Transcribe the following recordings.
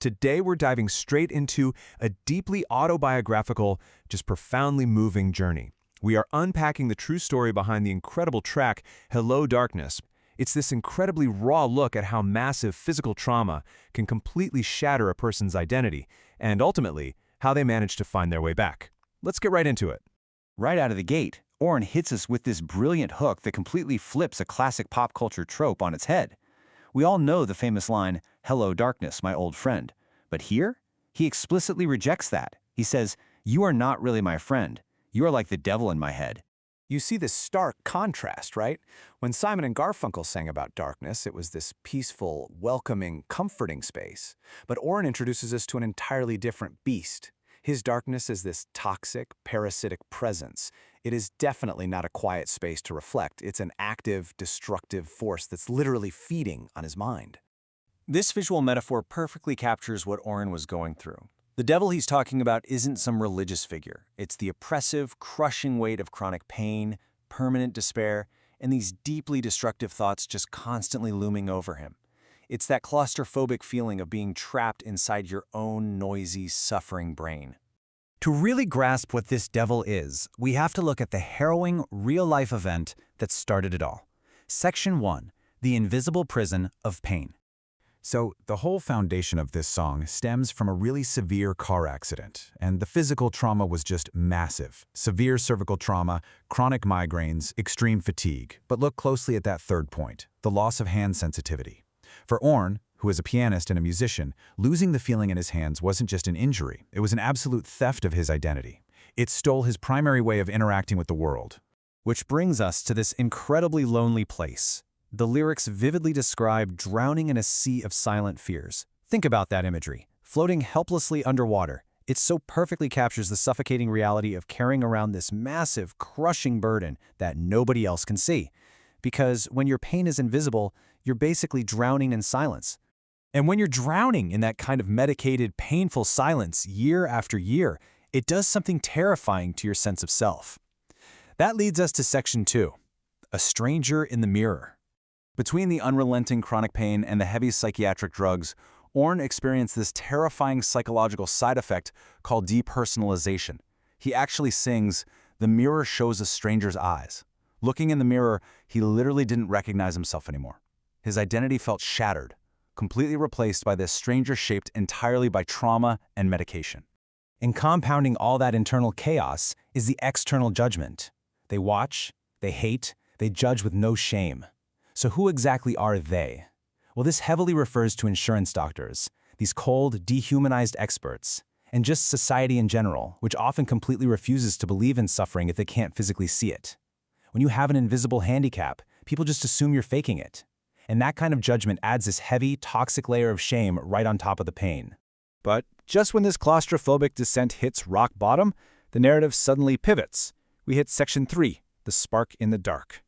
Today we're diving straight into a deeply autobiographical, just profoundly moving journey. We are unpacking the true story behind the incredible track, Hello Darkness. It's this incredibly raw look at how massive physical trauma can completely shatter a person's identity, and ultimately, how they manage to find their way back. Let's get right into it. Right out of the gate, Orrin hits us with this brilliant hook that completely flips a classic pop culture trope on its head. We all know the famous line, "Hello, darkness, my old friend." But here, he explicitly rejects that. He says, "You are not really my friend. You are like the devil in my head." You see this stark contrast, right? When Simon and Garfunkel sang about darkness, it was this peaceful, welcoming, comforting space. But Orrin introduces us to an entirely different beast. His darkness is this toxic, parasitic presence. It is definitely not a quiet space to reflect. It's an active, destructive force that's literally feeding on his mind. This visual metaphor perfectly captures what Orrin was going through. The devil he's talking about isn't some religious figure. It's the oppressive, crushing weight of chronic pain, permanent despair, and these deeply destructive thoughts just constantly looming over him. It's that claustrophobic feeling of being trapped inside your own noisy, suffering brain. To really grasp what this devil is, we have to look at the harrowing, real-life event that started it all. Section 1, The Invisible Prison of Pain. So, the whole foundation of this song stems from a really severe car accident, and the physical trauma was just massive. Severe cervical trauma, chronic migraines, extreme fatigue. But look closely at that third point, the loss of hand sensitivity. For Orrin, who is a pianist and a musician, losing the feeling in his hands wasn't just an injury, it was an absolute theft of his identity. It stole his primary way of interacting with the world. Which brings us to this incredibly lonely place. The lyrics vividly describe drowning in a sea of silent fears. Think about that imagery, floating helplessly underwater. It so perfectly captures the suffocating reality of carrying around this massive, crushing burden that nobody else can see. Because when your pain is invisible, you're basically drowning in silence. And when you're drowning in that kind of medicated, painful silence year after year, it does something terrifying to your sense of self. That leads us to Section 2, A Stranger in the Mirror. Between the unrelenting chronic pain and the heavy psychiatric drugs, Orrin experienced this terrifying psychological side effect called depersonalization. He actually sings, "The mirror shows a stranger's eyes." Looking in the mirror, he literally didn't recognize himself anymore. His identity felt shattered, completely replaced by this stranger shaped entirely by trauma and medication. And compounding all that internal chaos is the external judgment. They watch, they hate, they judge with no shame. So who exactly are they? Well, this heavily refers to insurance doctors, these cold, dehumanized experts, and just society in general, which often completely refuses to believe in suffering if they can't physically see it. When you have an invisible handicap, people just assume you're faking it. And that kind of judgment adds this heavy, toxic layer of shame right on top of the pain. But just when this claustrophobic descent hits rock bottom, the narrative suddenly pivots. We hit Section 3, The Spark in the Dark.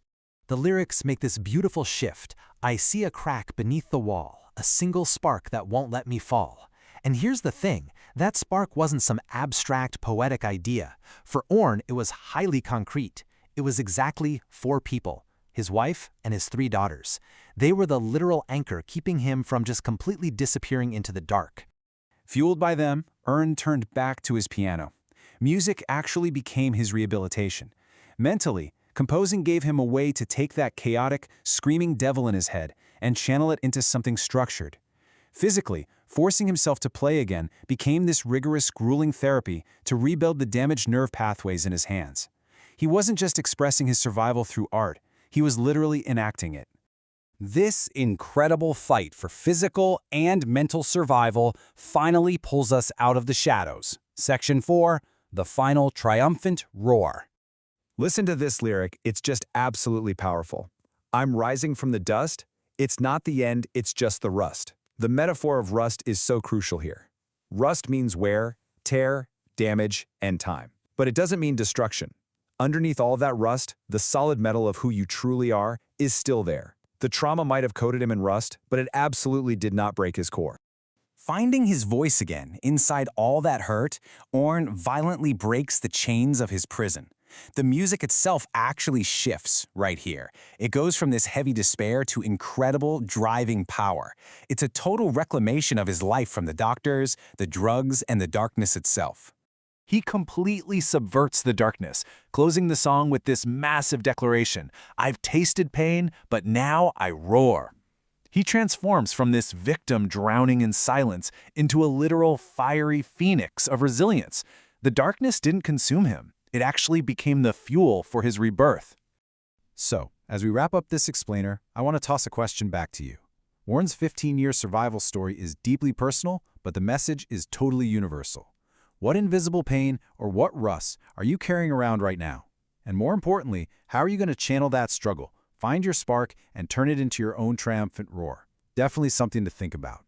The lyrics make this beautiful shift. I see a crack beneath the wall, a single spark that won't let me fall. And here's the thing, that spark wasn't some abstract, poetic idea. For Orrin, it was highly concrete. It was exactly 4 people, his wife and his 3 daughters. They were the literal anchor keeping him from just completely disappearing into the dark. Fueled by them, Orrin turned back to his piano. Music actually became his rehabilitation. Mentally, composing gave him a way to take that chaotic, screaming devil in his head and channel it into something structured. Physically, forcing himself to play again became this rigorous, grueling therapy to rebuild the damaged nerve pathways in his hands. He wasn't just expressing his survival through art, he was literally enacting it. This incredible fight for physical and mental survival finally pulls us out of the shadows. Section 4, The Final Triumphant Roar. Listen to this lyric, it's just absolutely powerful. I'm rising from the dust. It's not the end, it's just the rust. The metaphor of rust is so crucial here. Rust means wear, tear, damage, and time. But it doesn't mean destruction. Underneath all of that rust, the solid metal of who you truly are is still there. The trauma might have coated him in rust, but it absolutely did not break his core. Finding his voice again inside all that hurt, Orrin violently breaks the chains of his prison. The music itself actually shifts right here. It goes from this heavy despair to incredible driving power. It's a total reclamation of his life from the doctors, the drugs, and the darkness itself. He completely subverts the darkness, closing the song with this massive declaration, "I've tasted pain, but now I roar." He transforms from this victim drowning in silence into a literal fiery phoenix of resilience. The darkness didn't consume him. It actually became the fuel for his rebirth. So, as we wrap up this explainer, I want to toss a question back to you. Warren's 15-year survival story is deeply personal, but the message is totally universal. What invisible pain or what rust are you carrying around right now? And more importantly, how are you going to channel that struggle, find your spark, and turn it into your own triumphant roar? Definitely something to think about.